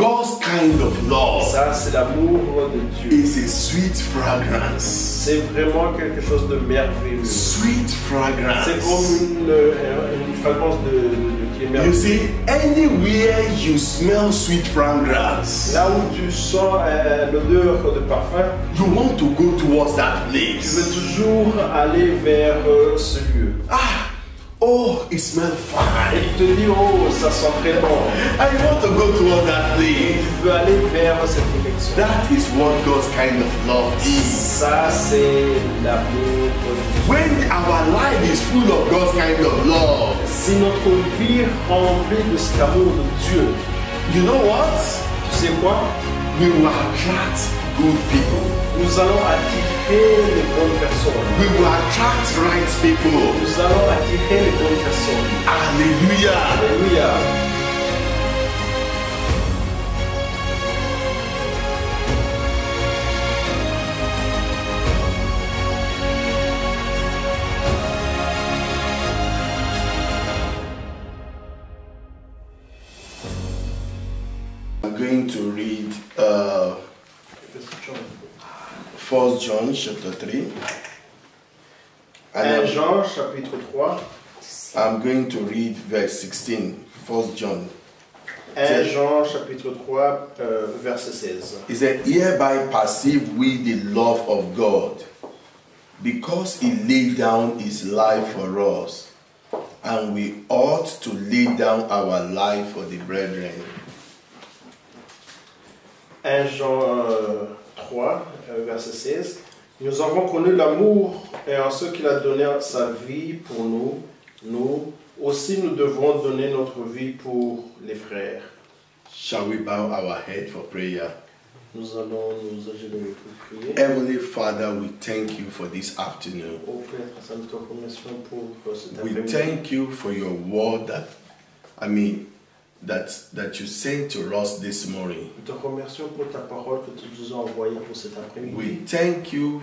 God's kind of love. Ça, c'est l'amour de Dieu. It's a sweet fragrance. C'est vraiment quelque chose de merveilleux. Sweet fragrance. C'est comme une fragrance qui est You merveilleuse. see, anywhere you smell sweet fragrance, Là où tu sens l'odeur de parfum, you want to go towards that tu veux place. toujours aller vers ce lieu. Ah, oh, it smells Et fine. il te dit, oh, ça sent très bon. I want to go towards that Et place. tu veux aller vers cette direction. That is what God's kind of love is. Ça, c'est l'amour de Dieu. When our life is full of God's kind of love, Si notre vie est remplie de cet amour de Dieu, you know what? tu sais quoi? We will attract good people. Nous allons attirer les bonnes personnes. We will attract right people. Nous allons attirer les bonnes personnes. Hallelujah. Alléluia. I'm going to read 1 John chapter 3. 1 And Jean chapitre 3. I'm going to read verse 16. 1 John. 1 Jean chapitre 3 verset 16. He said, hereby perceive we the love of God, because he laid down his life for us, and we ought to lay down our life for the brethren. 1 Jean 3 verset 16. Nous avons connu l'amour et en ce qu'il a donné sa vie pour nous, nous aussi nous devons donner notre vie pour les frères. Shall we bow our head for prayer? Nous allons nous agenouiller pour prier. Heavenly Father, we thank you for this afternoon. Au Père, nous te remercions pour cet We après-midi. thank you for your word that you sent to us this morning. Nous te remercions pour ta parole que tu nous as envoyée pour cet après-midi. We thank you,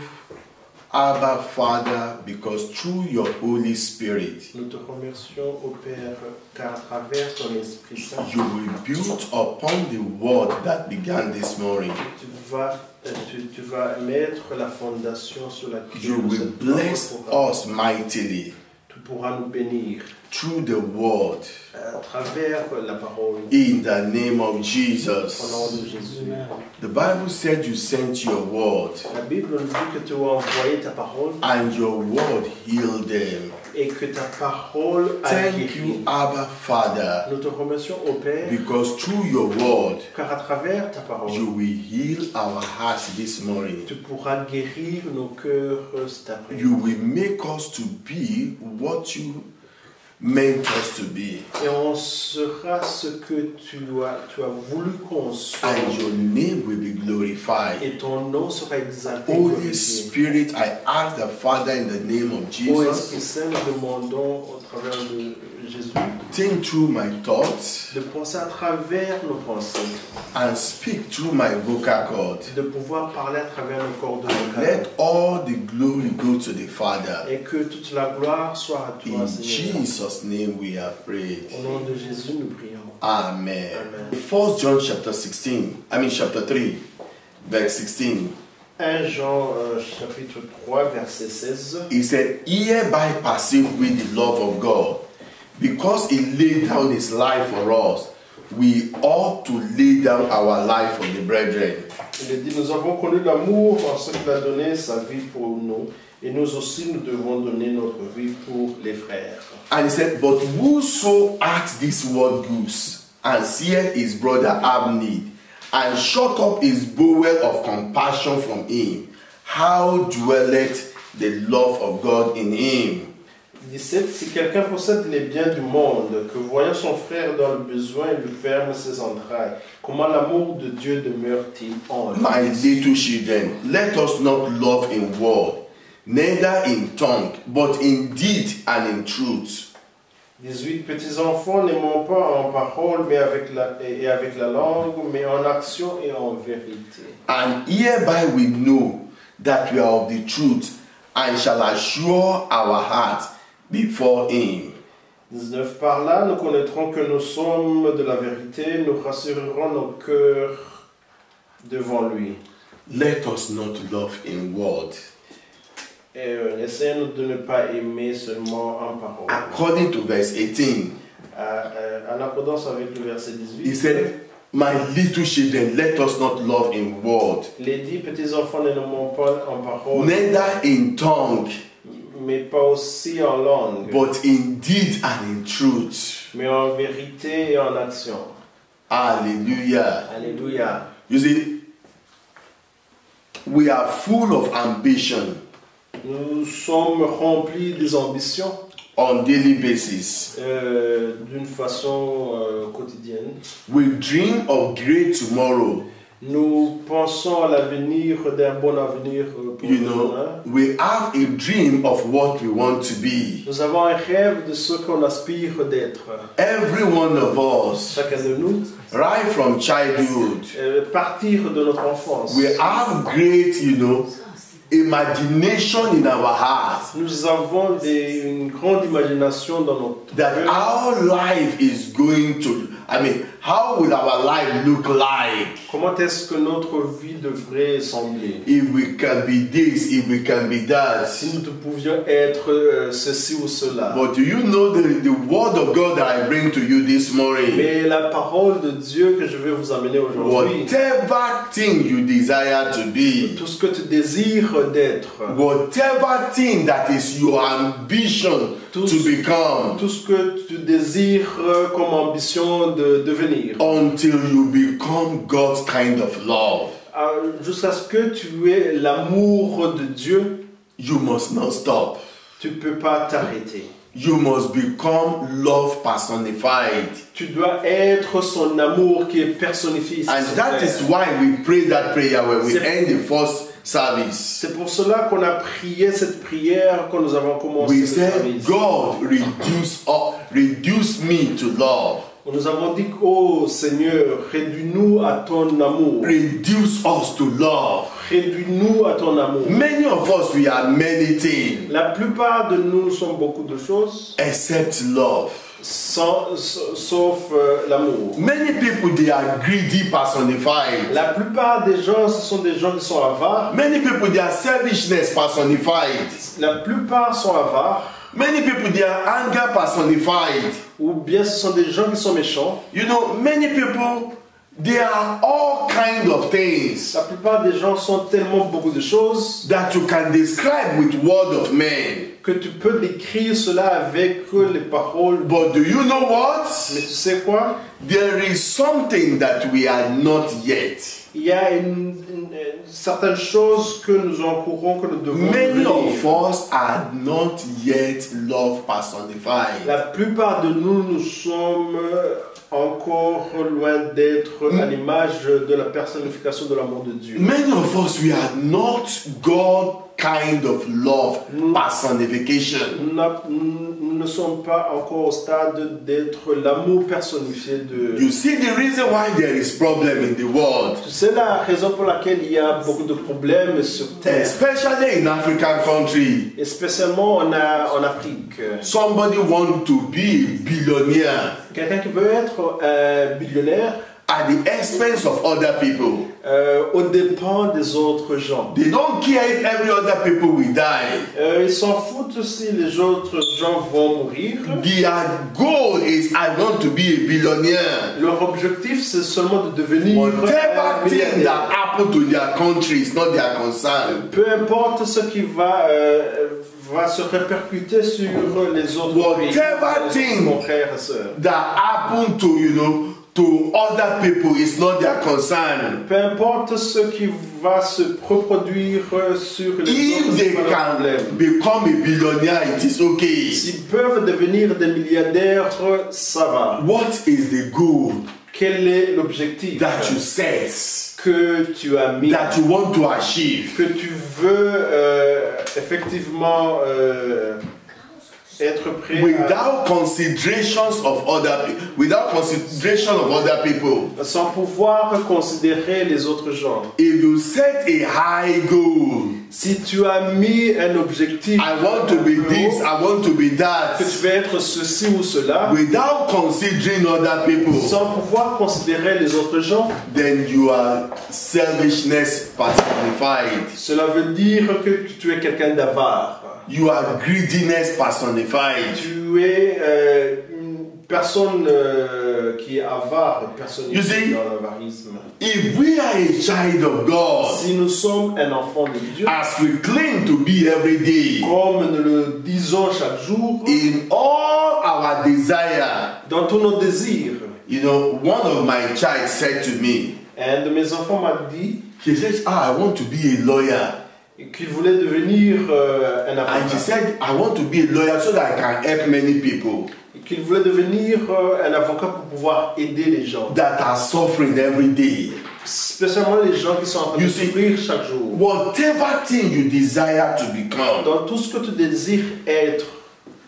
Abba Father, because through your Holy Spirit, Nous te remercions, ô Père, car à travers ton Esprit Saint, you will build upon the word that began this morning. tu vas mettre la fondation sur laquelle You will bless us mightily tu pourras nous bénir through the word à travers la parole. in the name of Au nom Jesus. de Jésus. The Bible said you sent your word La Bible nous dit que tu as envoyé ta parole and your word healed them. et que ta parole a Thank guéri. you, Abba Father, Nous te remercions, ô Père, because through your word car à travers ta parole, you will heal our hearts this morning. tu pourras guérir nos cœurs cet après-midi. You will make us to be what you meant us to be, Et on sera ce que tu as voulu qu'on soit. and your name will be glorified. Et ton nom sera exalté. Holy glorifié. Spirit, I ask the Father in the name of Ô Esprit Jesus, Saint, nous demandons au travers de Jésus think through my thoughts de penser à travers nos pensées, and speak through my vocal cord. de pouvoir parler à travers nos cordes vocales. Let all the glory go to the Father. Et que toute la gloire soit à toi, In Seigneur. Jesus' name we have prayed. Au nom de Jésus, nous prions. Amen. Amen. 1 John chapter 3, verse 16. 1 Jean chapitre 3 verset 16. He said, hereby perceive we the love of God, because he laid down his life for us. We ought to lay down our life for the brethren. Il dit, nous avons connu l'amour en ce qu'il a donné sa vie pour nous, et nous aussi nous devons donner notre vie pour les frères. And he said, but whoso hath this word goose, and seeth his brother have need, and shut up his bowel of compassion from him, how dwelleth the love of God in him? 17. Si quelqu'un possède les biens du monde, que voyant son frère dans le besoin, il lui ferme ses entrailles, comment l'amour de Dieu demeure-t-il en lui? My little children, let us not love in word, neither in tongue, but in deed and in truth. 18. Petits enfants, n'aimons pas en parole mais avec la langue, mais en action et en vérité. And hereby we know that we are of the truth, and shall assure our hearts before him. 19. Par là, nous connaîtrons que nous sommes de la vérité, nous rassurerons nos cœurs devant lui. Let us not love in word. Et essayons de ne pas aimer seulement en parole. According to verse 18, En accordance avec le verset 18, he said, my little children, let us not love in word, il est dit, petits enfants, ne m'ont pas en parole, neither in tongue, mais pas aussi en langue, but in deed and in truth. mais en vérité et en action. Hallelujah. Alléluia. You see, we are full of ambition Nous sommes remplis des ambitions on daily basis. d'une façon quotidienne. We dream of great tomorrow. Nous pensons à l'avenir, d'un bon avenir pour You nous. know, we have a dream of what we want to be. Nous avons un rêve de ce qu'on aspire d'être. Every one of us, Chacun de nous, right from childhood, partir de notre enfance. we have great, imagination in our hearts Nous avons une grande imagination dans notre that cœur. our life is going to, how will our life look like Comment est-ce que notre vie devrait sembler? if we can be this, if we can be that. Si nous pouvions être ceci ou cela. But do you know the word of God that I bring to you this morning? Mais la parole de Dieu que je vais vous amener aujourd'hui, Whatever thing you desire to be, tout ce que tu désires d'être, whatever thing that is your ambition to become, tout ce que tu désires comme ambition de devenir, until you become God's kind of love, jusqu'à ce que tu aies l'amour de Dieu, you must not stop. tu ne peux pas t'arrêter. You must become love personified. Tu dois être son amour qui est personnifié. And that is why we pray that prayer when we end the first service. C'est pour cela qu'on a prié cette prière quand nous avons commencé We le said, service. God, reduce me to love. Nous avons dit, oh Seigneur, réduis-nous à ton amour. Reduce us to love. Réduis-nous à ton amour. Many of us, we are many things La plupart de nous sommes beaucoup de choses, except love. sauf l'amour. Many people, they are greedy personified. La plupart des gens, ce sont des gens qui sont avares. Many people, they are selfishness personified. La plupart sont avares. Many people, they are anger personified. Ou bien ce sont des gens qui sont méchants. You know, many people, they are all kind of things La plupart des gens sont tellement beaucoup de choses that you can describe with word of men. que tu peux décrire cela avec les paroles. But do you know what? Mais tu sais quoi? There is something that we are not yet. Il y a certaines choses que nous encourons, que nous devons Many devenir. of us are not yet love personified. La plupart de nous, nous sommes encore loin d'être à l'image de la personnification de l'amour de Dieu. Many of us, we are not God kind of love personification. Nous ne sommes pas encore au stade d'être l'amour personnifié de... You see the reason why there is problem in the world, Tu sais la raison pour laquelle il y a beaucoup de problèmes sur Terre, especially in African country. et spécialement en Afrique. Somebody want to be a billionaire Quelqu'un qui veut être billionnaire at the expense of other people. au dépens des autres gens. They don't care if every other people will die. Ils s'en foutent si les autres gens vont mourir. Their goal is I want to be a billionaire. Leur objectif, c'est seulement de devenir Whatever thing milliardaire. that happen to their country is not their concern. Peu importe ce qui va se répercuter sur les autres Whatever thing mon frère et soeur. that happen to to other people is not their concern. Peu importe ce qui va se reproduire sur les If autres, they c'est pas leur can problème. become a billionaire, it is okay. S'ils peuvent devenir des milliardaires, ça va. What is the goal Quel est l'objectif that you set, que tu as mis, that you want to achieve? que tu veux effectivement être prêt without considerations of other people. sans pouvoir considérer les autres gens. If you set a high goal, Si tu as mis un objectif, I want to be this, I want to be that, que tu veux être ceci ou cela, without considering other people, sans pouvoir considérer les autres gens, then you are selfishness personified. cela veut dire que tu es quelqu'un d'avare. You are greediness personified. Tu es une personne qui est avare, une personne qui You see, est dans l'avarisme. If we are a child of God, Si nous sommes un enfant de Dieu, as we claim to be every day, comme nous le disons chaque jour, in all our desire, dans tous nos désirs, you know, one of my child said to me, un de mes enfants m'a dit he says, I want to be a lawyer. qu'il voulait devenir un And he avocat. said, I want to be a lawyer so that I can help many people Qu'il voulait devenir un avocat pour pouvoir aider les gens. that are suffering every day. Spécialement les gens qui sont en train de You see, souffrir chaque jour. Whatever thing you desire to become, Dans tout ce que tu désires être,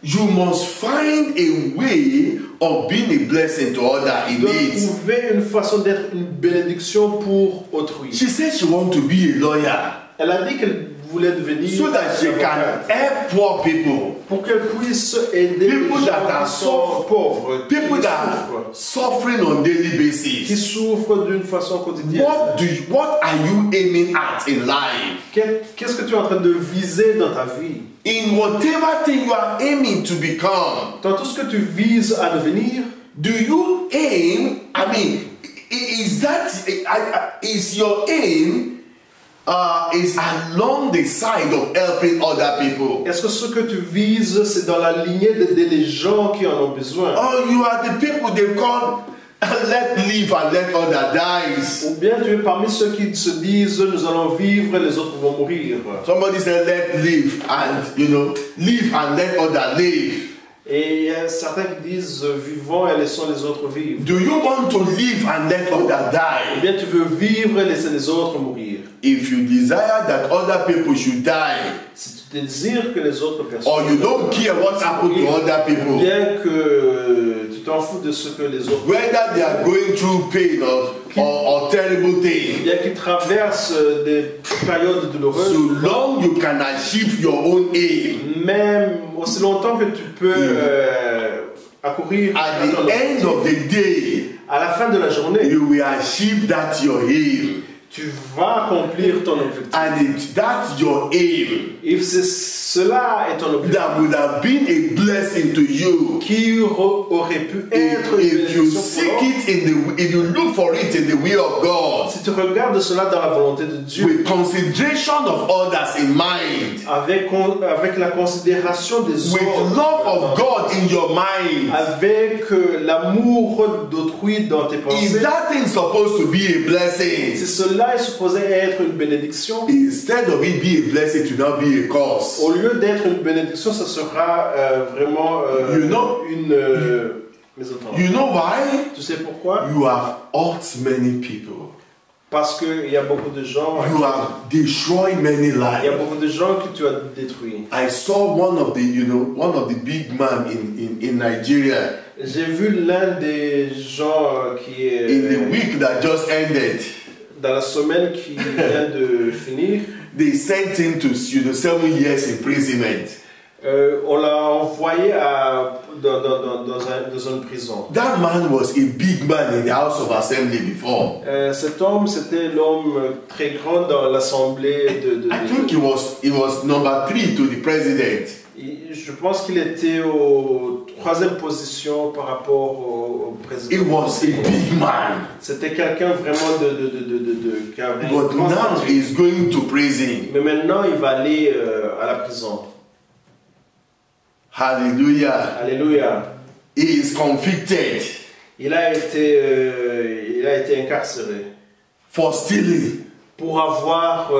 you must find a way of being a blessing to others tu in dois it. trouver une façon d'être une bénédiction pour autrui. She said she wants to be a lawyer Elle a dit qu'elle voulait devenir so that she can avocate help poor people, pour qu'elle puisse aider People les gens that are qui sont pauvres, people qui that are suffering on daily qui basis. souffrent d'une façon quotidienne. What are you aiming at in life? Qu'est-ce que tu es en train de viser dans ta vie? In whatever thing you are aiming to become, Dans tout ce que tu vises à devenir, do you aim? I mean, is your aim is along the side of helping other people? est-ce que ce que tu vises, c'est dans la lignée d'aider les gens qui en ont besoin? Or you are the people they call let live and let other dies. Ou bien tu es parmi ceux qui se disent nous allons vivre et les autres vont mourir. Somebody said let live and live and let other live. Et il y a certains qui disent vivons et laissons les autres vivre. Do you want to live and let other Ou die? bien tu veux vivre et laisser les autres mourir. If you desire that other people should die, Si tu désires que les autres personnes or you don't care what happened to other ou people, bien que tu t'en fous de ce que les autres whether they are going through pain or terrible ou things, bien qu'ils traversent des périodes douloureuses, so long you can achieve your own aim, même aussi longtemps que tu peux accourir at the end of the day, à la fin de la journée, you will achieve that your aim. tu vas accomplir ton objectif. And if that's your aim, Et cela est ton objectif that would have been a blessing to you. qui aurait pu être une If you bénédiction seek pour it if you look for it in the will of God, si tu regardes cela dans la volonté de Dieu, with consideration of others in mind, avec la considération des with autres, love of God in your mind, avec l'amour d'autrui dans tes if pensées, that thing's supposed to be a si blessing, cela est supposé être une bénédiction, instead of it being a blessing, to not be a curse. au lieu d'être une bénédiction, ça sera vraiment une mésentente. You know why? Tu sais pourquoi? You have hurt many people. Parce qu'il y a beaucoup de gens, You have destroyed many il y a lives. beaucoup de gens que tu as détruits. I saw one of the big men in Nigeria J'ai vu l'un des gens qui est in the week that just ended. dans la semaine qui vient de finir. They sent him to 7 years imprisonment. On l'a envoyé dans une prison. That man was a big man in the House of Assembly before. Cet homme, c'était l'homme très grand dans l'assemblée I think he was number 3 to the president. Je pense qu'il était au 3e position par rapport au président. He was a big man. C'était quelqu'un vraiment qui avait une But grande now stature. he's going to prison. Mais maintenant, il va aller à la prison. Hallelujah. Alléluia. He is convicted Il a été incarcéré for stealing. pour avoir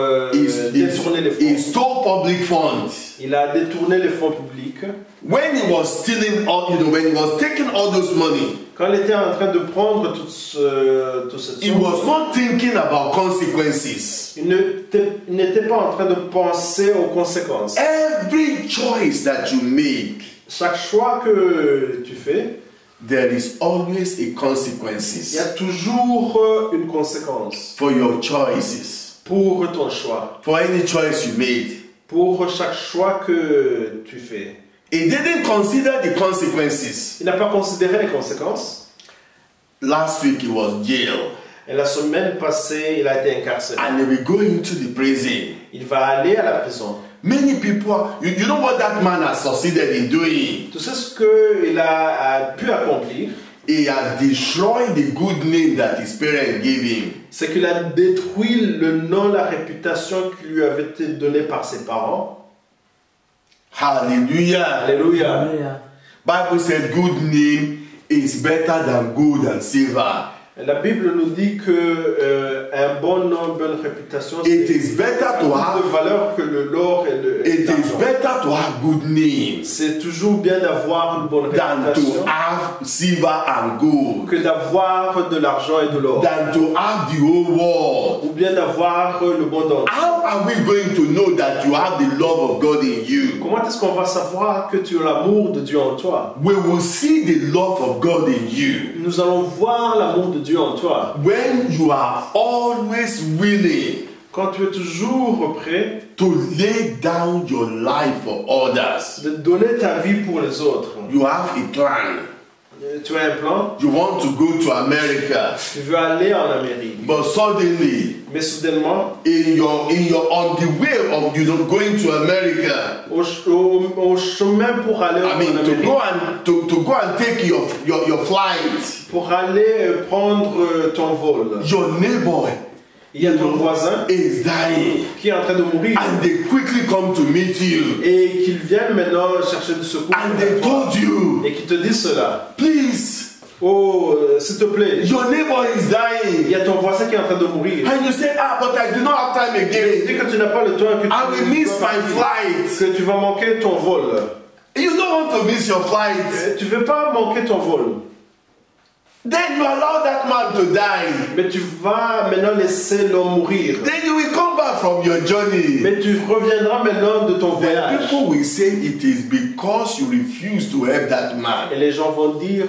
détourné les He fonds. stole public funds. Il a détourné les fonds publics. When he was stealing when he was taking all those money, Quand il était en train de prendre toute cette he somme, was not thinking about consequences. il n'était pas en train de penser aux conséquences. Every choice that you make chaque choix que tu fais, there is always a il y consequences a toujours une conséquence for your choices, pour ton choix, for any choice you made. pour chaque choix que tu fais. He didn't consider the consequences. Il n'a pas considéré les conséquences. Last week he was jailed. Et la semaine passée, il a été incarcéré. And he will go into the prison. Il va aller à la prison. Many people, you know what that man has succeeded in doing? Tu sais ce qu'il a pu accomplir? He has destroyed the good name that his parents gave him. C'est qu'il a détruit le nom, la réputation qui lui avait été donnée par ses parents. Hallelujah. Alléluia. Bible said good name is better than gold and silver. La Bible nous dit que un bon nom, une bonne réputation, It is better to de have. valeur que l'or et It is l'argent. better to have good name C'est toujours bien d'avoir une bonne than to réputation have silver and gold, que d'avoir de l'argent et de l'or. than to have the whole world. Ou bien d'avoir le monde entier. How are we going to know that you have the love of God in you? Comment est-ce qu'on va savoir que tu as l'amour de Dieu en toi? We will see the love of God in you Nous allons voir l'amour de Dieu en toi. when you are always willing Quand tu es toujours prêt to lay down your life for others. de donner ta vie pour les autres. You have a plan. Tu as un plan, You want to go to America, tu veux aller en Amérique. but suddenly, Mais soudainement, in your on the way of going to America, au chemin pour aller en I mean, Amérique, to go and take your flight, pour aller prendre ton vol, your neighbor il y a ton voisin is dying, qui est en train de mourir and they quickly come to meet you, et qu'il vienne maintenant chercher du secours and they told you, et qui te dit cela. please, Oh, s'il te plaît, your neighbor is il dying, y a ton voisin qui est en train de mourir. and you say, but I do not have time again. Dis que tu n'as pas le temps, que I will miss my flight. que tu vas manquer ton vol. You don't want to miss your flight. Tu ne veux pas manquer ton vol. Then you allow that man to die. Mais tu vas maintenant laisser l'homme mourir. Then you will come back from your journey. Mais tu reviendras maintenant de ton Then voyage. people will say it is because you refuse to help that man. Et les gens vont dire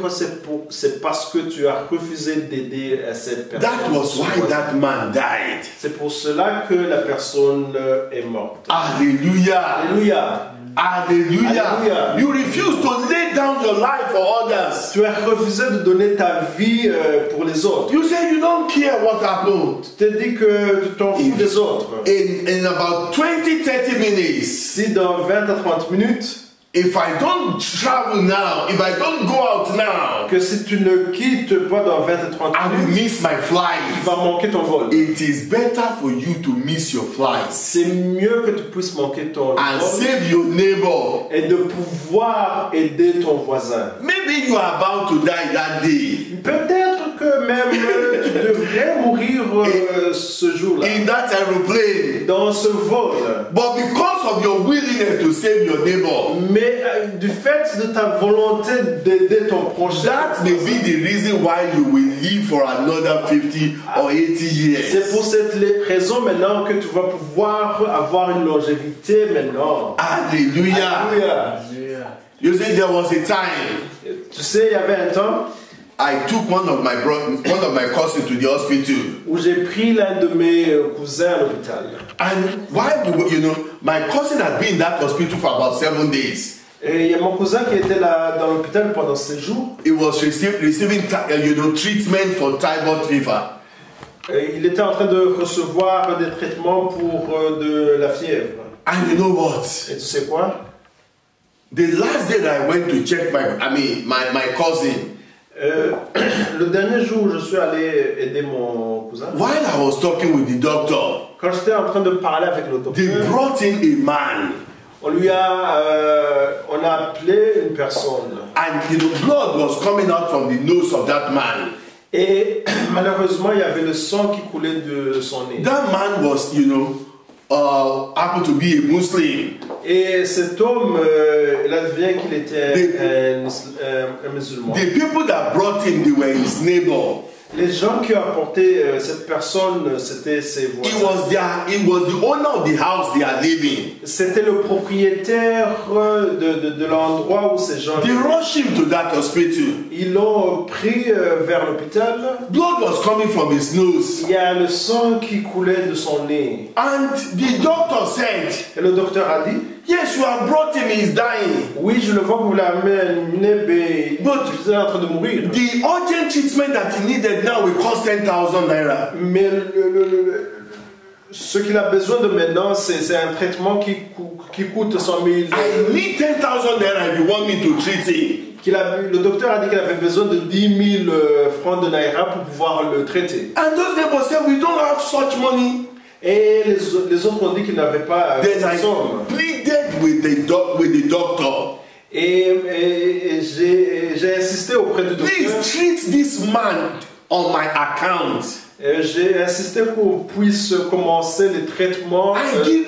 c'est parce que tu as refusé d'aider cette personne. That was why that man died. C'est pour cela que la personne est morte. Hallelujah. Alléluia. Hallelujah. Alléluia. You refuse to lay down your life for others. Tu as refusé de donner ta vie pour les autres. You say you don't care what happened. Tu t'es dit que tu t'en fous des autres. In about 20-30 minutes, Si dans 20 à 30 minutes, if I don't travel now, if I don't go out now, que si tu ne quittes pas dans 20 à 30 I will minutes, miss my tu flight. vas manquer ton vol. It is better for you to miss your flight C'est mieux que tu puisses manquer ton and vol save your neighbor. et de pouvoir aider ton voisin. Maybe you are about to die that day. Peut-être que même tu devrais mourir ce jour-là, In that aeroplane. dans ce vol. But because of your willingness to save your neighbor, Mais du fait de ta volonté d'aider ton prochain, that may be the reason why you will live for another 50 or 80 c'est years. pour cette raison maintenant que tu vas pouvoir avoir une longévité maintenant. Hallelujah. Alléluia. You see, there was a time Tu sais, il y avait un temps I took one of my cousins to the hospital. où j'ai pris l'un de mes cousins à l'hôpital. And while we were, my cousin had been in that hospital for about 7 days. Et il y a mon cousin qui était là dans l'hôpital pendant 7 jours. He was receiving treatment for typhoid fever. Et il était en train de recevoir des traitements pour de la fièvre. And you know what? Et tu sais quoi? The last day that I went to check my cousin, Le dernier jour où je suis allé aider mon cousin, while I was talking with the doctor, quand j'étais en train de parler avec le they docteur, brought in a man, on a appelé une personne. and blood was coming out from the nose of that man. Et malheureusement, il y avait le sang qui coulait de son nez. That man was, happened to be a Muslim. Et cet homme, il advient qu'il était un musulman. The people that brought him, they were his neighbor. Les gens qui ont apporté cette personne, c'était ses voisins. It was the owner of the house they are living. C'était le propriétaire de l'endroit où ces gens They rushed him to that hospital. Ils l'ont pris vers l'hôpital. Blood was coming from his nose. Il y a le sang qui coulait de son nez. And the doctor said, Et le docteur a dit, yes, you have brought him, he's dying. oui, je le vois que vous l'avez amené, mais il est en train de mourir. The urgent treatment that he needed now will cost 10,000 naira. Mais ce qu'il a besoin de maintenant, c'est un traitement qui coûte 100 000. I need 10,000 naira if you want me to treat him. Le docteur a dit qu'il avait besoin de 10 000 francs de naira pour pouvoir le traiter. And those neighbors said, we don't have such money. Et les autres ont dit qu'ils n'avaient pas cette somme. Pleaded with the doctor. Et j'ai insisté auprès du docteur. Please treat this man on my account. J'ai insisté qu'on puisse commencer les traitements et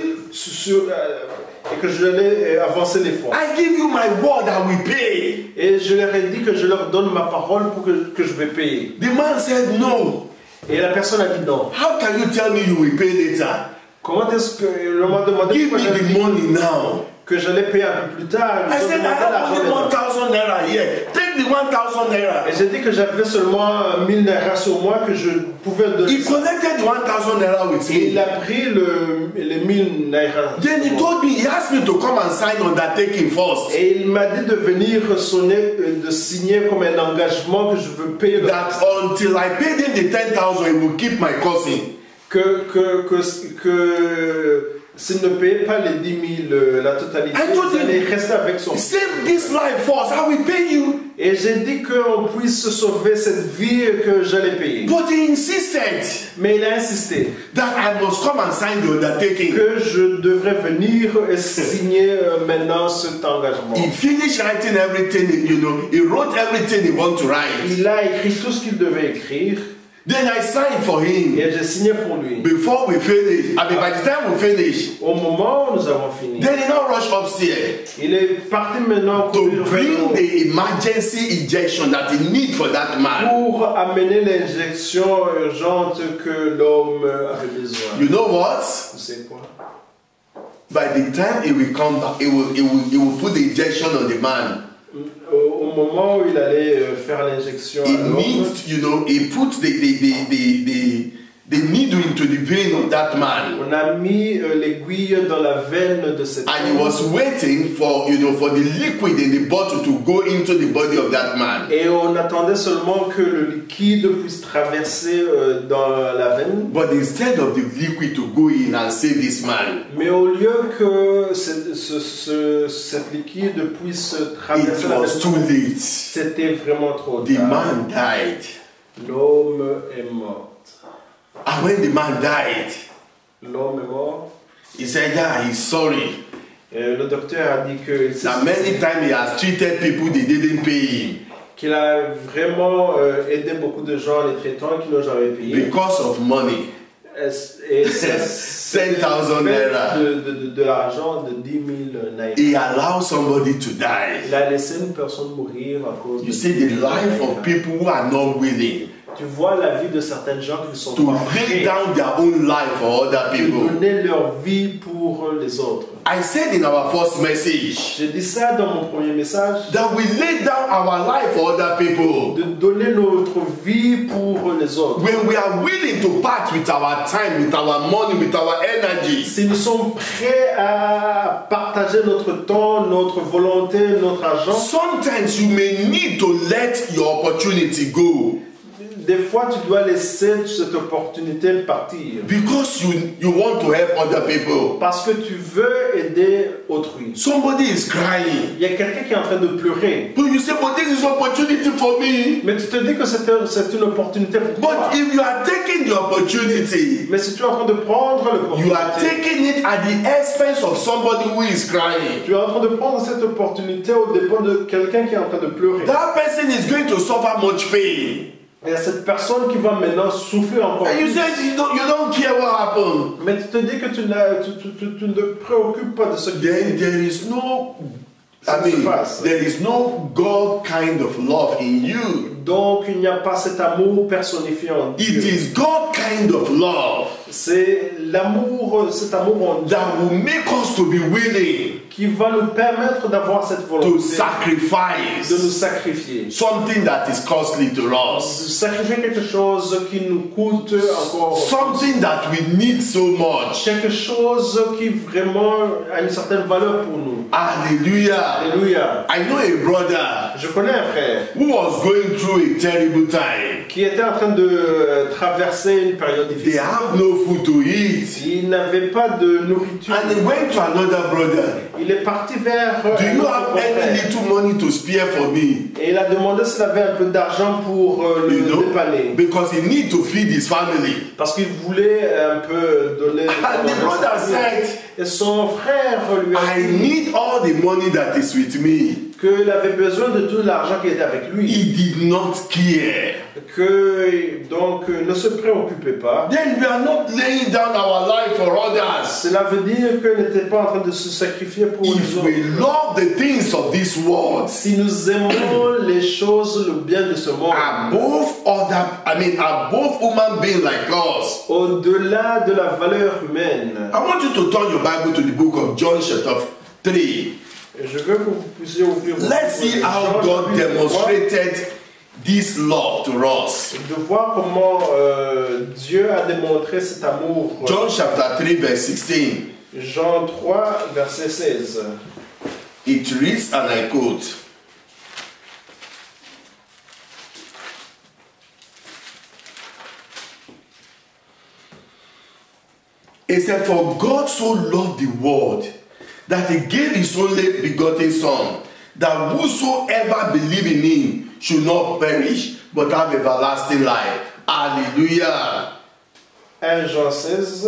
que je l'ai avancé les fonds. I give you my word, I will pay. Et je leur ai dit que je leur donne ma parole pour que je vais payer. The man said no. Et la personne a dit non. How can you tell me you will pay later? Comment est-ce que le m'a demandé give me the money now? Que j'allais payer un peu plus tard. I said I have only 1,000 naira here. Take the 1,000 naira. Et j'ai dit que j'avais seulement 1000 naira sur moi que je pouvais donner. He connected 1,000 naira with me. Et il a pris les 1000 naira. Then he told me, he asked me to come and sign undertaking first. Et il m'a dit de venir sonner, de signer comme un engagement que je veux payer. That until I paid him the 10,000, he will keep my cousin. S'il ne payait pas les 10 000, la totalité, il allait rester avec son. Save this life first, I will pay you. Et j'ai dit qu'on puisse sauver cette vie et que j'allais payer. But he insisted. Mais il a insisté. That I must come and sign the undertaking. Que je devrais venir et signer maintenant cet engagement. He finished writing everything, you know. He wrote everything he wanted to write. Il a écrit tout ce qu'il devait écrire. Then I signed for him. Et j'ai signé pour lui. Before we finish, I mean by the time we finish. Au moment où nous avons fini. Then he now rushed upstairs. Il est parti maintenant to bring the emergency injection that he need for that man. Pour amener l'injection urgente que l'homme avait besoin. You know what? Tu sais quoi? By the time he will come back, he will put the injection on the man. Au moment où il allait faire l'injection, he put the needle into the vein of that man. On a mis l'aiguille dans la veine de cet homme. And he was waiting for the liquid in the bottle to go into the body of that man. Et on attendait seulement que le liquide puisse traverser dans la veine. But instead of the liquid to go in and save this man, mais au lieu que cette liquide puisse traverser la veine, c'était vraiment trop tard. The man died. L'homme est mort. And when the man died, l'homme est mort. He said, yeah, he's sorry. Le docteur a dit que that many times he has treated people they didn't pay him. Qu'il a vraiment aidé beaucoup de gens en les traitant qui n'ont jamais payé. Because of money. Et 10,000 naira. De l'argent de 10 000 naira. He allowed somebody to die. Il a laissé une personne mourir à cause you see the life of people who are not willing. Tu vois la vie de certaines gens qui sont to lay down their own life for other people. De donner leur vie pour les autres. I said in our first message. J'ai dit ça dans mon premier message. That we lay down our life for other people. De donner notre vie pour les autres. When we are willing to part with our time, with our money, with our energy. Si nous sommes prêts à partager notre temps, notre volonté, notre argent. Sometimes you may need to let your opportunity go. Des fois, tu dois laisser cette opportunité partir. Because you want to help other people. Parce que tu veux aider autrui. Somebody is crying. Il y a quelqu'un qui est en train de pleurer. But you say, but this is an opportunity for me. Mais tu te dis que c'est une opportunité pour toi. But if you are taking the opportunity, mais si tu es en train de prendre l'opportunité, you are taking it at the expense of somebody who is crying. Tu es en train de prendre cette opportunité au dépend de quelqu'un qui est en train de pleurer. That person is going to suffer much pain. Il y a cette personne qui va maintenant souffrir encore plus. You said you don't care what happened. Mais tu te dis que tu ne te préoccupes pas de ce qui Then there is no Ça I se mean, passe. there is no God kind of love in you. Donc il n'y a pas cet amour personnifié en It Dieu. is God kind of love C'est l'amour, cet amour en Dieu that will make us to be willing qui va nous permettre d'avoir cette to volonté de nous sacrifice sacrifier. something that is costly to De us, sacrifier quelque chose qui nous coûte encore. something that we need so much. Quelque chose qui vraiment a une certaine valeur pour nous. Hallelujah. Alléluia. I know a brother Je connais un frère who was going through a terrible time. qui était en train de traverser une période They difficile. have no food to eat. Il n'avait pas de nourriture. And he went to another brother. Il est parti vers Do un you autre have frère. any little money to spare for me? Et il a demandé s'il avait un peu d'argent pour You le know, dépanner. because he need to feed his family. Parce qu'il voulait un peu donner. And the brother said, Et son frère lui a I dit need all the money that is with me. qu'il avait besoin de tout l'argent qui était avec lui. He did not care. Que donc ne se préoccupez pas. Then we are not laying down our life for others. Cela veut dire qu'il n'était pas en train de se sacrifier pour If les we autres. love the things of this world Si nous aimons les choses, le bien de ce monde, above human beings like us, au-delà de la valeur humaine, I want you to turn your Bible to the book of John chapter 3. je veux que vous puissiez ouvrir votre Let's see Bible. how Jean God chapitre 3, demonstrated this love to us. de voir comment Dieu a démontré cet amour. John chapter 3 verse 16. Jean 3, verset 16. It reads, and I quote, it said, for God so loved the world that he gave his only begotten Son, that whosoever believe in him should not perish, but have everlasting life. Hallelujah. 1 Jean 16,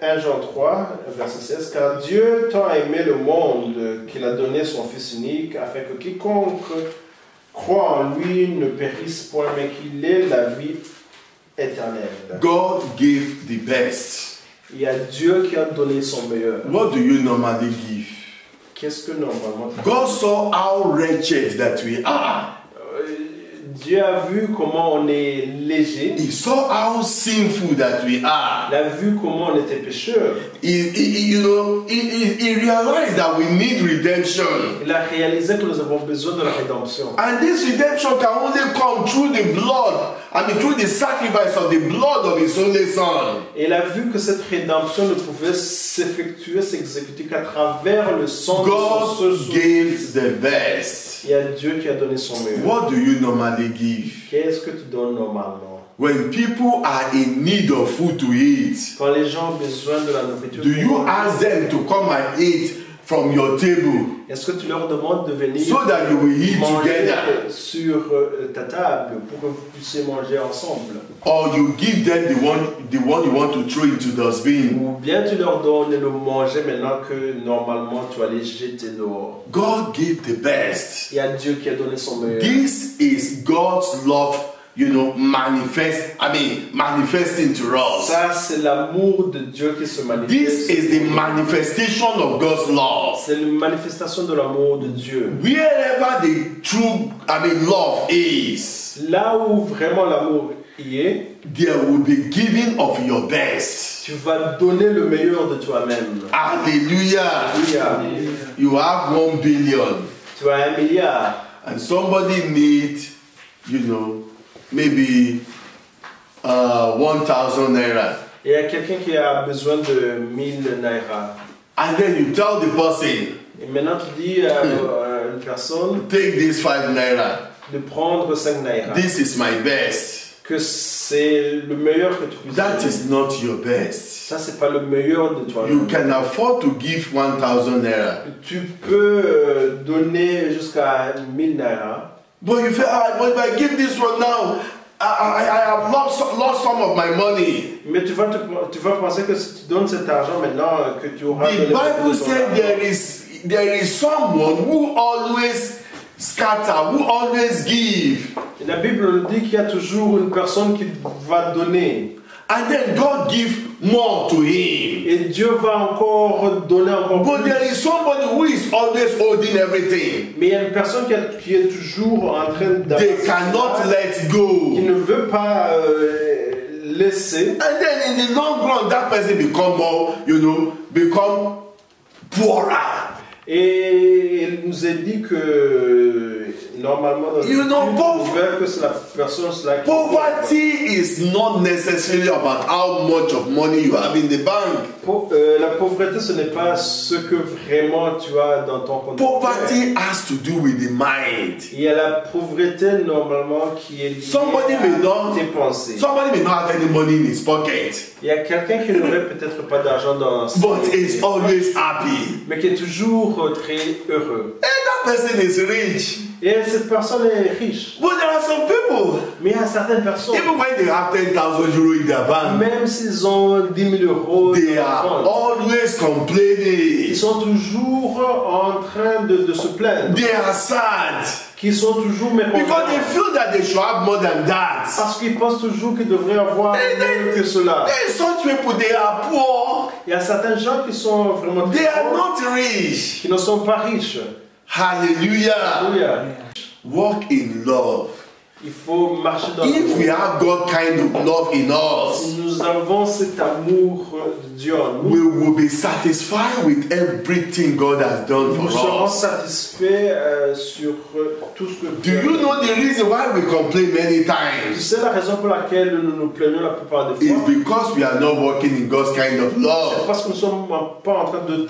1 Jean 3, verset 16. Car Dieu tant a aimé le monde qu'il a donné son Fils unique, afin que quiconque croit en lui ne périsse point, mais qu'il ait la vie éternelle. God gave the best. Il y a Dieu qui a donné son meilleur. What do you normally give? Qu'est-ce que normalement God saw how wretched that we are. Dieu a vu comment on est léger. He saw how sinful that we are. Il a vu comment on était pécheur. He realized that we need redemption. Il a réalisé que nous avons besoin de la rédemption. And this redemption can only come through the blood, through the sacrifice of the blood of his only Son. Et il a vu que cette rédemption ne pouvait s'effectuer, s'exécuter qu'à travers le sang de son seul God gave the best. Il y a Dieu qui a donné son meilleur. What do you normally give? Qu'est-ce que tu donnes normalement? When people are in need of food to eat, Quand les gens ont besoin de la nourriture, do you ask them to come and eat from your table est-ce que tu leur demandes de venir so that you will eat manger together? sur ta table pour que vous puissiez manger ensemble? Or you give them the one you want to throw into the dustbin? Ou bien tu leur donnes le manger maintenant que normalement tu allais jeter dehors? God gave the best. Il y a Dieu qui a donné son meilleur. This is God's love, manifesting to us. Ça, c'est l'amour de Dieu qui se manifeste. This is the manifestation of God's love. C'est la manifestation de l'amour de Dieu. Wherever the true, love is, Là où vraiment l'amour y est, there will be giving of your best. tu vas donner le meilleur de toi-même. Hallelujah. Alléluia. You have 1 billion Tu as 1 milliard and somebody needs, maybe 1,000 naira. et il y a quelqu'un qui a besoin de 1000 naira. And then you tell the person, Et maintenant tu dis à une personne take this 5 naira. de prendre 5 naira. This is my best. Que c'est le meilleur que tu puisses That donner. is not your best. Ça, c'est pas le meilleur de You toi-même. can afford to give 1,000 naira. Tu peux donner jusqu'à 1000 naira. But you feel, but if I give this one now, I have lost some of my money. Mais tu vas penser que si tu donnes cet argent maintenant, que tu auras The donné beaucoup Bible de ton said argent. there is someone who always scatter, who always give. Et la Bible nous dit qu'il y a toujours une personne qui va donner. And then God gives more to him. Et Dieu va encore donner encore But plus. there is somebody who is always holding everything. Mais il y a une personne qui est toujours en train They d'avancer, cannot let qui go. ne veut pas laisser. And then in the long run, that person become more, become poorer. Et il nous est dit que normalement dans know, que c'est la personne cela qui Poverty is not necessarily about how much of money you have in the bank. La pauvreté, ce n'est pas ce que vraiment tu as dans ton compte. Poverty has to do with the mind. Il y a la pauvreté normalement qui est liée à tes pensées. Somebody may not have any money in his pocket. Il y a quelqu'un qui n'aurait peut-être pas d'argent dans ses But is always happy. mais qui est toujours très heureux. And that person is rich. Et cette personne est riche. But there are some people, Mais il y a certaines personnes, even when they have 10,000 euros in their bank, même s'ils ont 10 000 euros, they are always ils complaining. sont toujours en train de se plaindre. They are sad. Qui sont toujours Because they mécontents. feel that they should have more than that. Parce qu'ils pensent toujours qu'ils devraient avoir mieux que cela. There are such people, they are poor. Il y a certains gens qui sont vraiment They are pauvres, not rich. qui ne sont pas riches. Hallelujah. Alléluia. Walk in love. Il faut marcher dans If we l'amour. have God kind of love in us, Si nous avons cet amour de Dieu en nous, we will be satisfied with everything God has done nous for serons us. satisfaits sur tout ce que Do Dieu you know the reason why we complain many Tu times? sais la raison pour laquelle nous nous plaignons la plupart des It's fois? because we are not walking in God's kind of C'est love. parce que nous ne sommes pas en train de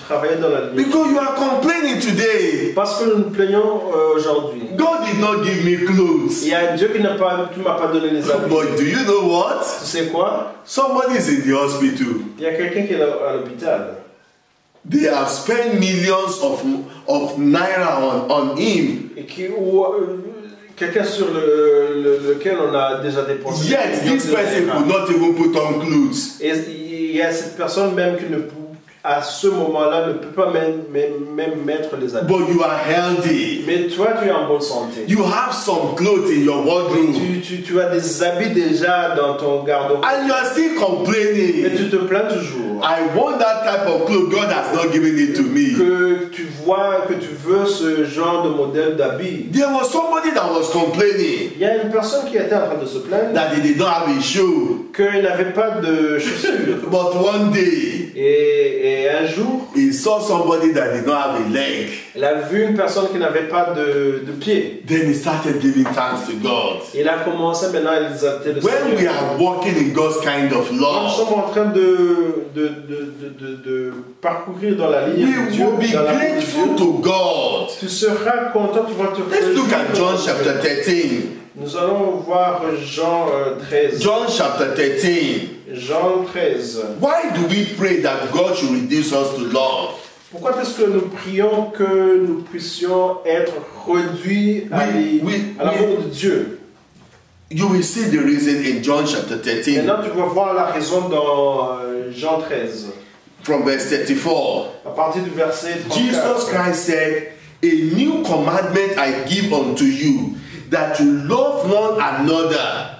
travailler dans la lumière. Because you are complaining today. Parce que nous nous plaignons aujourd'hui. God did not give me Il clothes. y a un Dieu qui m'a pas donné les habits. But do you know what? Tu sais quoi? Somebody is in the hospital. Il y a quelqu'un qui est à l'hôpital. They have spent millions of naira on him. Et quelqu'un sur lequel on a déjà dépensé. Yet this person could not even put on clothes. Et il y a cette personne même qui à ce moment-là ne peut pas même mettre les habits. But you are healthy. Mais toi, tu es en bonne santé. You have some clothes in your wardrobe. Tu as des habits déjà dans ton garde-robe. And you are still complaining. Mais tu te plains toujours. I want that type of clothes. God has not given it to me. Que tu vois, que tu veux ce genre de modèle d'habit. There was somebody that was complaining Il y a une personne qui était en train de se plaindre that they did not have a shoe. qu'il n'avait pas de chaussures. But one day, Et un jour, he saw somebody that did not have a leg. il a vu une personne qui n'avait pas de pied. Then he started giving thanks to God. Il a commencé maintenant à exalter le When we Seigneur. are walking in God's kind of Nous love, sommes en train de parcourir dans la ligne we de Dieu. will be dans la voie de grateful Dieu. to God. Tu seras content, tu vas te Let's look at John réjouir. chapter 13. Nous allons voir Jean 13. John chapter 13. Jean 13. Why do we pray that God should reduce us to love? Pourquoi est-ce que nous prions que nous puissions être réduits à l'amour de Dieu? You will see the reason in John chapter 13 Maintenant, tu vas voir la raison dans Jean 13. from verse 34. À partir du verset 34. Jesus Christ said, "A new commandment I give unto you, that you love one another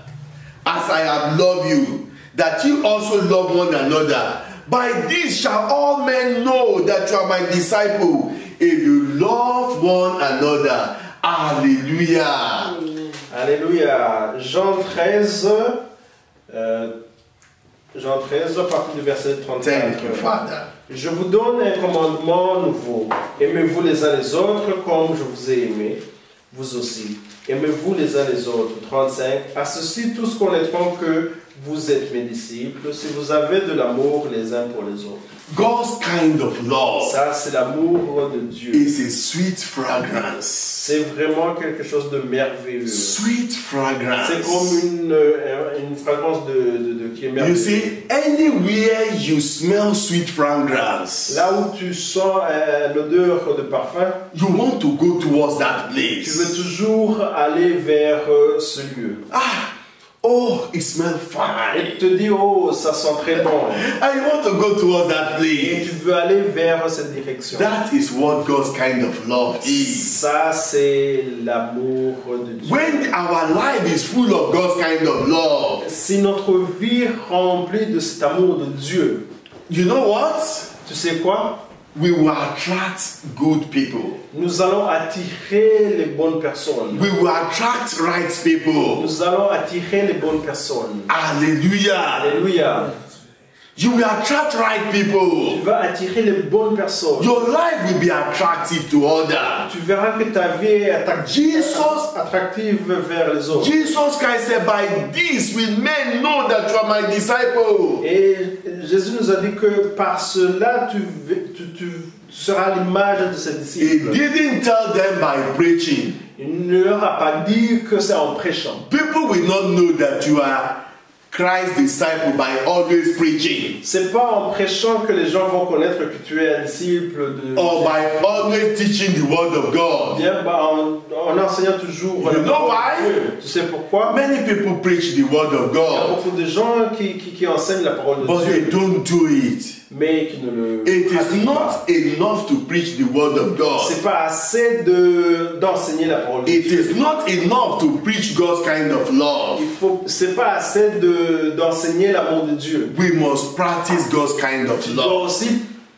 as I have loved you, that you also love one another. By this shall all men know that you are my disciple, if you love one another." Hallelujah. Alléluia. Jean 13, à partir du verset 34. Thank you, Father. Je vous donne un commandement nouveau. Aimez-vous les uns les autres comme je vous ai aimé, vous aussi. Aimez-vous les uns les autres. 35. À ceci, tous connaîtront que vous êtes mes disciples, si vous avez de l'amour les uns pour les autres. God's kind of love Ça, c'est l'amour de Dieu. is a sweet fragrance. C'est vraiment quelque chose de merveilleux. Sweet fragrance. C'est comme une fragrance qui est You merveilleuse. see, anywhere you smell sweet fragrance, Là où tu sens l'odeur de parfum, you want to go towards that tu veux place. toujours aller vers ce lieu. Ah, oh, it smells Et fine. tu te dis, oh, ça sent très bon. And you want to go towards that Et place. tu veux aller vers cette direction. That is what God's kind of love is. Ça, c'est l'amour de Dieu. When our life is full of God's kind of love, Si notre vie est remplie de cet amour de Dieu, you know what? tu sais quoi? We will attract good people. Nous allons attirer les bonnes personnes. We will attract right people. Nous allons attirer les bonnes personnes. Hallelujah. Alléluia. You will attract right people. Tu vas attirer les bonnes personnes. Your life will be attractive to others. Tu verras que ta vie est attractive vers les autres. Jesus Christ said, by this will men know that you are my disciple. Et Jésus nous a dit que par cela, tu seras l'image de ses He disciples. didn't tell them by preaching. Il ne leur a pas dit que c'est en prêchant. People will not know that you are Christ's disciple by always preaching. C'est pas en prêchant que les gens vont connaître que tu es un disciple de Or by always teaching the word of God. Bien, en enseignant toujours. You know why? Tu sais pourquoi? Many people preach the word of Il y a God, beaucoup de gens qui enseignent la parole de but Dieu, they don't do it. mais qui ne le It is pratiquent pas. not enough to preach the word of God. C'est pas assez d'enseigner la parole de It Dieu. is not enough to preach God's kind of love. C'est pas assez d'enseigner l'amour de Dieu. We must practice God's kind of Tu dois love. aussi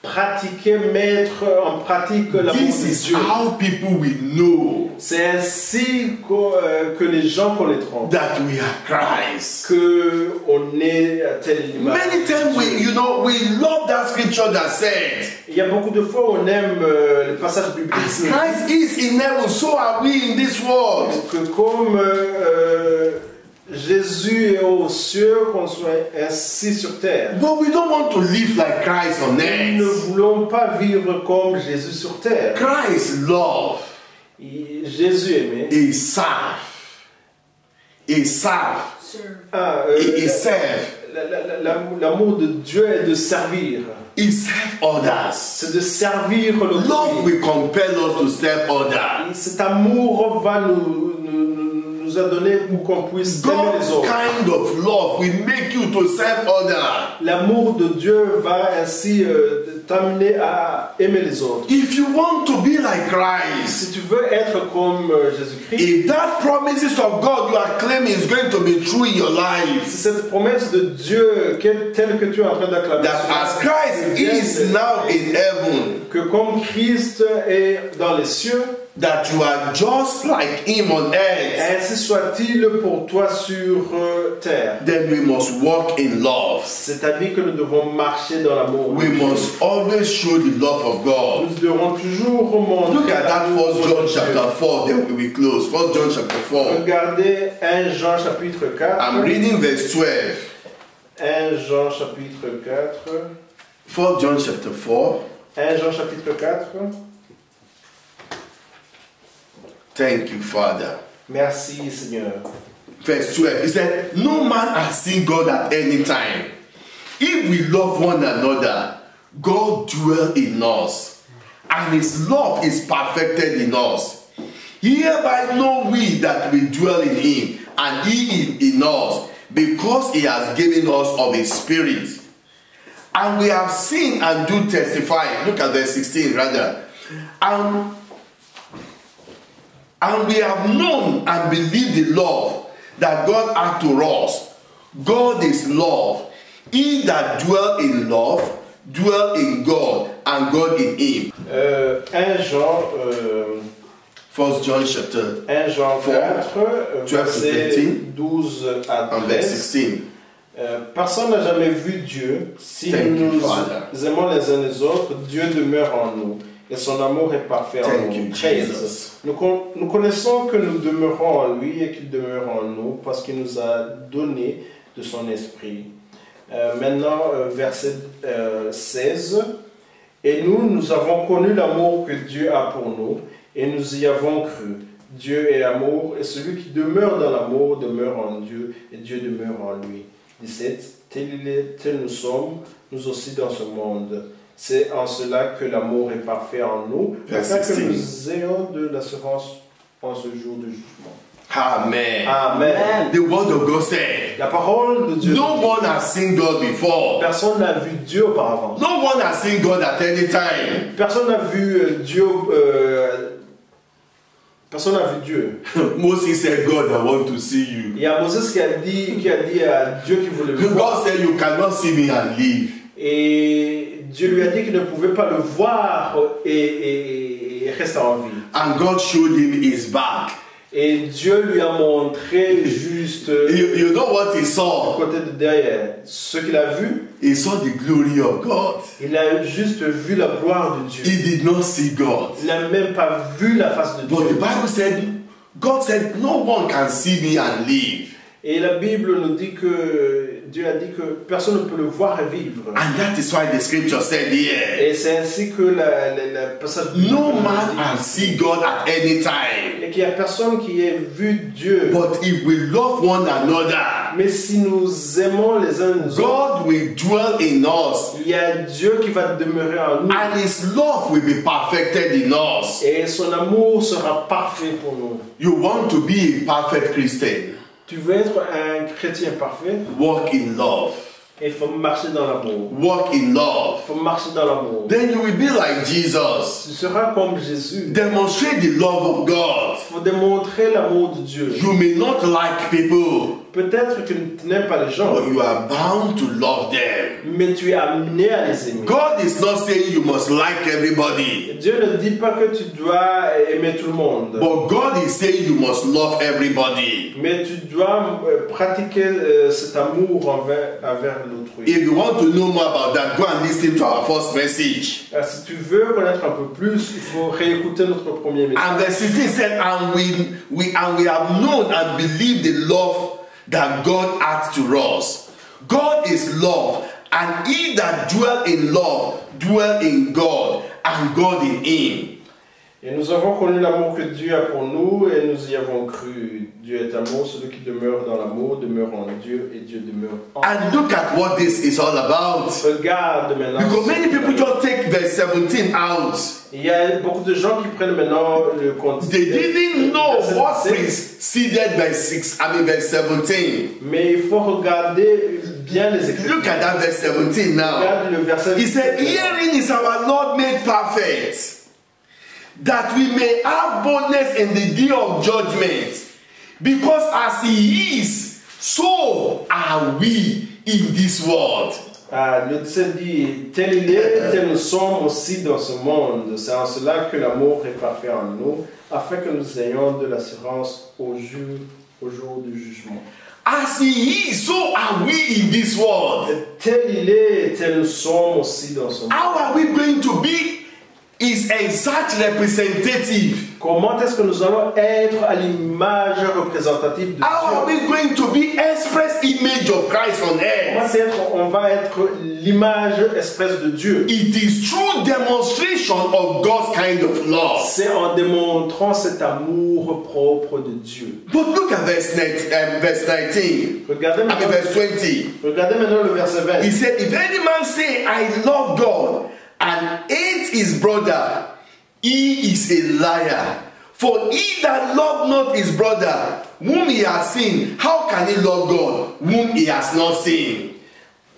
pratiquer, mettre en pratique l'amour This de is Dieu. how people will know C'est ainsi que les gens connaîtront that we are Christ. que on est à telle image. Many times we love that scripture that said, Il y a beaucoup de fois où on aime le passage biblique as Christ is in heaven, so are we in this world. que comme Jésus est aux cieux, qu'on soit ainsi sur terre. But we don't want to live like Christ on Nous ne earth. voulons pas vivre comme Jésus sur terre. Christ love Jésus aimait. is serve. Is serve. Is serve. L'amour de Dieu est de servir. He serve others. C'est de servir le Love will compel us to serve others. Cet amour va nous a donné pour qu'on puisse aimer les God's autres. kind of love will make you to serve others. L'amour de Dieu va ainsi t'amener à aimer les autres. If you want to be like Christ, Si tu veux être comme Jésus-Christ, if that promises of God you are claiming is going to be true in your si life, cette promesse de Dieu telle que tu es en train d'acclamer, that as Christ is now in heaven, que comme Christ est dans les cieux, that you are just like him on earth, ainsi soit-il pour toi sur terre. then we must walk in love. C'est-à-dire que nous devons marcher dans l'amour. We must always show the love of God. Nous devrons toujours montrer. Look at that l'amour 1 de John Dieu. chapter 4, then we will close. 1 John chapter 4. Regardez 1 Jean chapitre 4. I'm reading verse 12. 1 Jean chapitre 4. 1 John chapter 4. 1 Jean chapitre 4. Thank you, Father. Merci Seigneur. Verse 12. He said, no man has seen God at any time. If we love one another, God dwells in us, and his love is perfected in us. Hereby know we that we dwell in him, and he in us, because he has given us of his Spirit. And we have seen and do testify. Look at verse 16 rather. And we have known and believed the love that God had to us. God is love. He that dwell in love, dwell in God, and God in him. 1 Jean 1 John chapter 1 Jean 4, 12 to verset 13, 12 à and verse 13. 16. Personne n'a jamais vu Dieu. Si Thank nous you, nous Father. aimons les uns les autres, Dieu demeure en nous et son amour est parfait en Thank nous. you, 13. Jesus. Nous connaissons que nous demeurons en lui et qu'il demeure en nous parce qu'il nous a donné de son esprit. Maintenant, verset 16. Et nous avons connu l'amour que Dieu a pour nous et nous y avons cru. Dieu est amour et celui qui demeure dans l'amour demeure en Dieu et Dieu demeure en lui. 17. Tel nous sommes, nous aussi dans ce monde. C'est en cela que l'amour est parfait en nous, afin que nous ayons de l'assurance en ce jour du jugement. Amen. Amen. The word of God said, La parole de Dieu. no one has seen God before. Personne n'a vu Dieu auparavant. No one has seen God at any time. Personne n'a vu Dieu. Personne n'a vu Dieu. Moses said, God, I want to see you. Il y a Moses qui a dit à Dieu qu'il voulait le voir. God said, you cannot see me and live. Et Dieu lui a dit qu'il ne pouvait pas le voir et rester en vie. And God showed him his back. Et Dieu lui a montré juste You know what he saw? côté de derrière. Ce qu'il a vu, He saw the glory of God. il a juste vu la gloire de Dieu. He did not see God. Il n'a même pas vu la face de But the Dieu. Bible said, God said, no one can see me and live. Et la Bible nous dit que Dieu a dit que personne ne peut le voir et vivre. And that is why the scripture said here, Et c'est ainsi que la passage no man can see God at any time. et qu'il n'y a personne qui ait vu Dieu. But if we love one another, Mais si nous aimons les uns les autres, God will dwell in us. il y a Dieu qui va demeurer en nous. And his love will be perfected in us. Et son amour sera parfait pour nous. You want to be a perfect Christian? Tu veux être un chrétien parfait? Walk in love. Il faut marcher dans l'amour. Walk in love. Il faut marcher dans l'amour. Then you will be like Jesus. Tu seras comme Jésus. Demonstrate the love of God. Il faut démontrer l'amour de Dieu. You may not like people, Peut-être que tu n'aimes pas les gens, but you are bound to love them. mais tu es amené à les aimer. God is not saying you must like everybody, Dieu ne dit pas que tu dois aimer tout le monde, but God is saying you must love everybody. mais tu dois pratiquer cet amour envers l'autrui. If you want to know more about that, go and listen to our first message. Si tu veux connaître un peu plus, il faut réécouter notre premier message. And verse 16 said, and we have known and believed the love that God hath to us. God is love, and he that dwell in love dwell in God, and God in him. Et nous avons connu l'amour que Dieu a pour nous et nous y avons cru. Dieu est amour, celui qui demeure dans l'amour demeure en Dieu et Dieu demeure en nous. And look at what this is all about. Regarde maintenant. Because many people just take verse 17 out. Il y a beaucoup de gens qui prennent maintenant le contexte. They didn't know what preceded verse 17. Mais il faut regarder bien les Écritures. Look at that verse 17 now. Regarde le verset. He said, herein is our Lord made perfect, that we may have boldness in the day of judgment. Because as he is, so are we in this world. Le 17 dit, tel il est, tel nous sommes aussi dans ce monde. C'est en cela que l'amour est parfait en nous, afin que nous ayons de l'assurance au jour du jugement. As he is, so are we in this world. Tel il est, tel nous sommes aussi dans ce monde. How are we going to be his exact representative? Comment est-ce que nous allons être à l'image représentative de How are Dieu? we going to be express image of Christ on earth? On va être l'image expresse de Dieu. It is true demonstration of God's kind of love. C'est en démontrant cet amour propre de Dieu. But look at verse 19. Regardez maintenant, verse 20. regardez maintenant le verset 20. He said, if any man say, I love God, and hate his brother, he is a liar. For he that love not his brother, whom he has seen, how can he love God, whom he has not seen?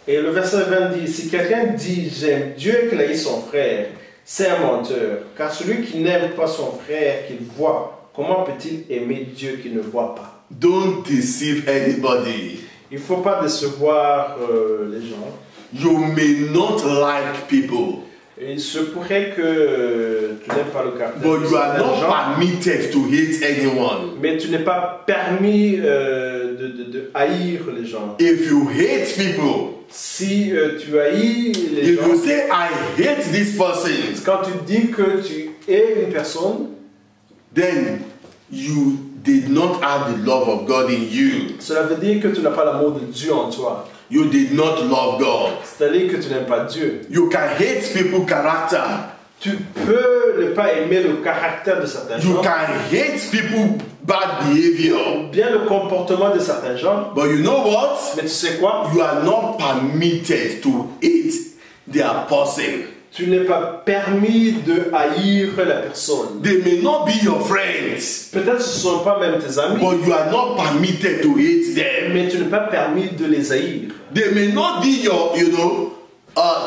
Et le verset 20 dit, si quelqu'un dit, j'aime Dieu et qu'il haït son frère, c'est un menteur. Car celui qui n'aime pas son frère qu'il voit, comment peut-il aimer Dieu qu'il ne voit pas? Don't deceive anybody. Il ne faut pas décevoir les gens. You may not like people, Il se pourrait que tu n'aimes pas le caractère but de you are certains not gens, permitted to hate anyone. mais tu n'es pas permis de haïr les gens. If you hate people, Si tu haïs les if gens, you say, I hate this person, quand tu dis que tu es une personne, then you did not have the love of God in you. cela veut dire que tu n'as pas l'amour de Dieu en toi. You did not love God. C'est-à-dire que tu n'aimes pas Dieu. You can hate people's character. Tu peux ne pas aimer le caractère de certains You gens, can hate people's bad behavior. ou bien le comportement de certains gens, But you know what? mais tu sais quoi? You are not permitted to hate their person. Tu n'es pas permis de haïr la personne. They may not be your friends, Peut-être ce ne sont pas même tes amis, but you are not permitted to hate them. mais tu n'es pas permis de les haïr. They may not be your,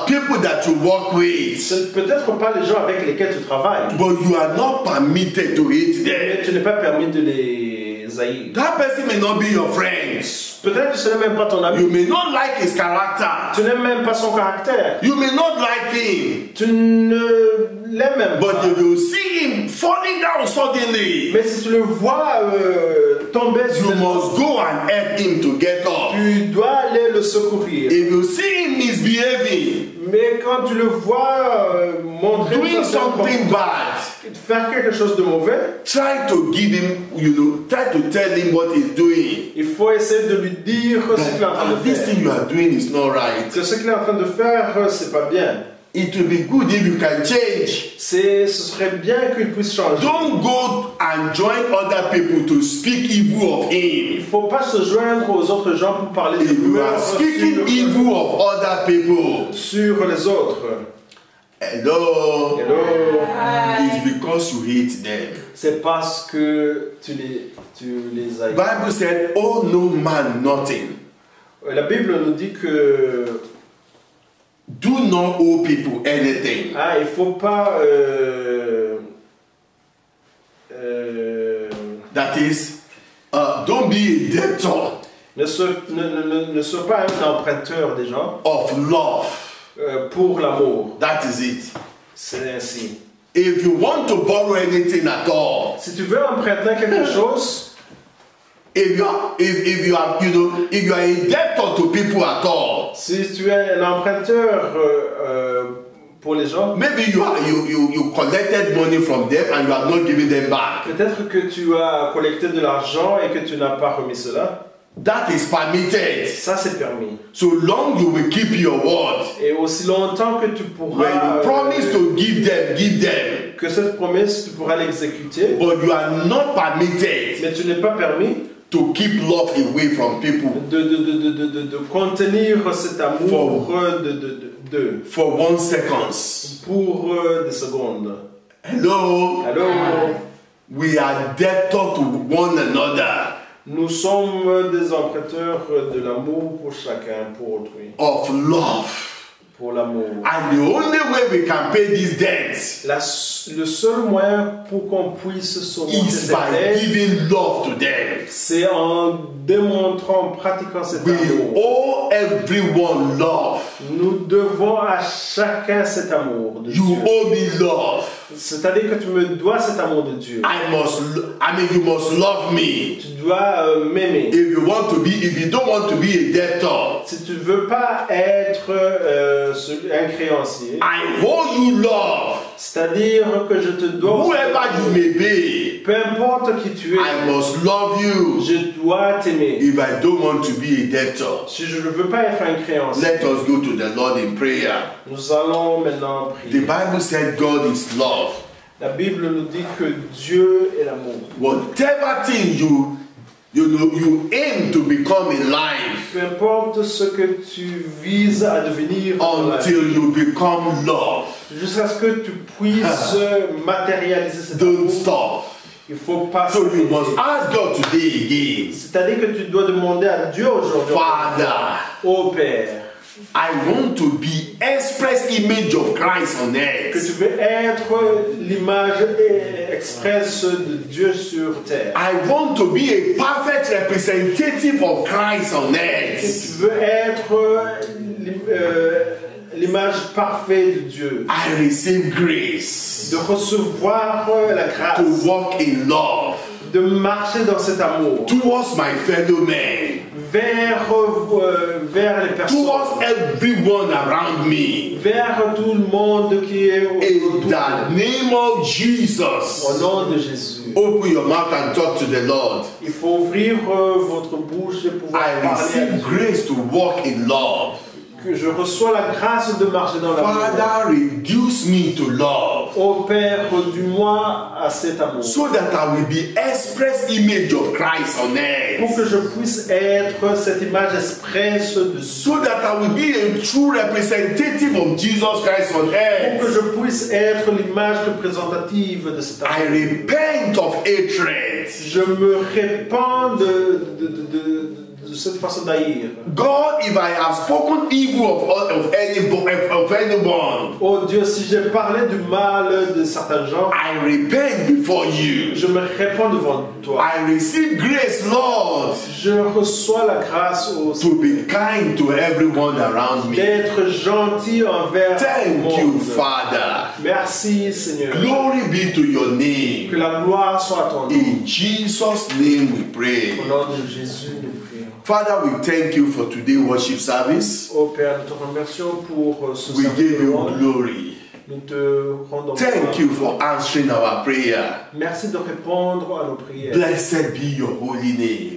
people that you work with, Ce n'est peut-être pas les gens avec lesquels tu travailles, but you are not permitted to hate them. mais tu n'es pas permis de les haïr. That person may not be your friend. Peut-être que ce n'est même pas ton ami. You may not like his character. Tu n'aimes même pas son caractère. You may not like him. Tu ne l'aimes même But pas. if you see him falling down suddenly, Mais si tu le vois tomber you sur must go and help him to get up. tu dois aller le secourir. If you see him misbehaving, Mais quand tu le vois montrer doing something bad, faire quelque chose de mauvais, try to give him, try to tell him what he's doing. il faut essayer de lui dire ce qu'il est en train de This faire. thing you are doing is not right. Que ce qu'il est en train de faire, c'est pas bien. It will be good if you can change. Ce serait bien qu'il puisse changer. Don't go and join other people to speak evil of Il him. ne faut pas se joindre aux autres gens pour parler de If you are peur speaking evil of other people, sur les autres. hello, Hello. it's because you hate them. C'est parce que tu les haïs. Bible said, "Oh no man nothing. La Bible nous dit que Do not owe people anything." il ne faut pas That is, don't be a debtor ne sois pas un emprunteur des gens of love. pour l'amour. That is it. C'est ainsi. If you want to borrow anything at all, Si tu veux emprunter quelque chose, if you are a debtor to people at all, si tu es un emprunteur pour les gens, maybe you collected money from them and you are not giving them back. peut-être que tu as collecté de l'argent et que tu n'as pas remis cela. That is permitted. Ça, c'est permis. So long you will keep your word. Et aussi longtemps que tu pourras... When you promise to give them. que cette promesse, tu pourras l'exécuter. But you are not permitted Mais tu n'es pas permis to keep love away from people de contenir cet amour for 1 second. pour des secondes. Hello? Allô? We are debtors to one another. Nous sommes des emprunteurs de l'amour pour chacun, pour autrui. Of love. Pour l'amour. And the only way we can pay these debts Le seul moyen pour qu'on puisse surmonter is cette by dette, giving love to them. c'est en démontrant, en pratiquant cet We amour. owe everyone love. Nous devons à chacun cet amour de You Dieu. owe me love. C'est-à-dire que tu me dois cet amour de Dieu. You must love me. Tu dois m'aimer. If you don't want to be a debtor, Si tu ne veux pas être un créancier, I owe you love. c'est-à-dire que je te dois, Whoever you may be, peu importe qui tu es, I must love you. je dois t'aimer. If I don't want to be a debtor, Si je ne veux pas être un créancier, let us go to the Lord in prayer. nous allons maintenant The prier. Bible said God is love. La Bible nous dit que Dieu est l'amour. Whatever thing you aim to become in life, Peu importe ce que tu vises à devenir dans la vie, until you become love, jusqu'à ce que tu puisses matérialiser cet don't amour, stop. il ne faut pas So you s'arrêter. must ask God today again, C'est-à-dire que tu dois demander à Dieu aujourd'hui, Father, ô Père, I want to be express image of Christ on que earth. tu veux être l'image expresse de Dieu sur terre. I want to be a perfect representative of Christ on Que earth. tu veux être l'image parfaite de Dieu. I receive grace De recevoir la grâce. to walk in love De marcher dans cet amour. towards my fellow men, Vers les personnes. towards everyone around me. Vers tout le monde qui est In autour de the nous. name of Au Jesus. nom de Jésus. Open your mouth and talk to the Lord. Il faut ouvrir votre bouche et pouvoir I parler à receive Dieu. grace to walk in love. que je reçois la grâce de marcher dans l'amour. Father, reduce me to love. Ô Père, réduis-moi à cet amour. So that I will be express image of Christ on Pour earth. que je puisse être cette image expresse de So that I will be a true representative of Jesus Christ on pour que earth. je puisse être l'image représentative de cet I amour. repent of hatred. Je me répands de cette façon d'haïr. God, if I have spoken evil of anyone, Oh Dieu, si j'ai parlé du mal de certains gens, I repent before you. je me répands devant toi. I receive grace, Lord, Je reçois la grâce to be kind to everyone around me. d'être gentil envers tout le Thank you, monde. Father. Merci Seigneur. Glory be to your Que name. la gloire soit à ton nom. In Jesus' name we pray. Au nom de Jésus, nous prions. Father, we thank you for today's worship service. Oh Père, nous te remercions pour ce We give service de you louange. glory. Nous te rendons Thank gloire. you for answering our prayer. Merci de répondre à nos prières. Blessed be your holy name.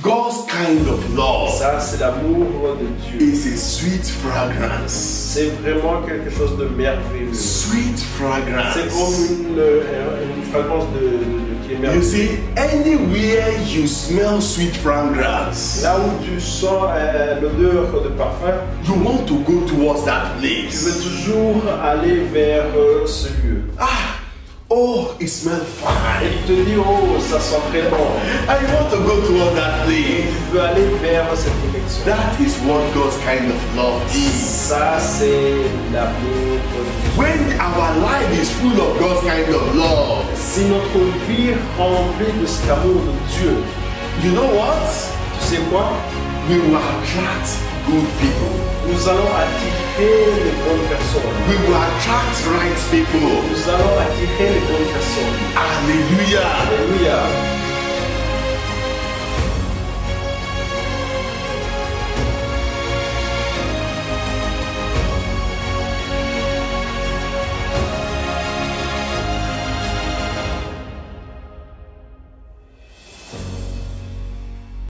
God's kind of love Ça, c'est l'amour de Dieu. is a sweet fragrance. C'est vraiment quelque chose de merveilleux. Sweet C'est fragrance. comme une fragrance qui est You merveilleuse. see, anywhere you smell sweet fragrance, Là où tu sens l'odeur de parfum, you want to go towards that tu place. veux toujours aller vers ce lieu. Oh, it smells Et fine. tu te dis, oh, ça sent très bon. I want to go towards that Et place. tu veux aller vers cette direction. That is what God's kind of love is. Ça, c'est l'amour de Dieu. When our life is full of God's kind of love, Si notre vie est remplie de cet amour de Dieu, you know what? tu sais quoi? We will attract good people. Nous allons attirer les bonnes personnes. We will attract right people. Nous allons attirer les bonnes personnes. Hallelujah. Alléluia.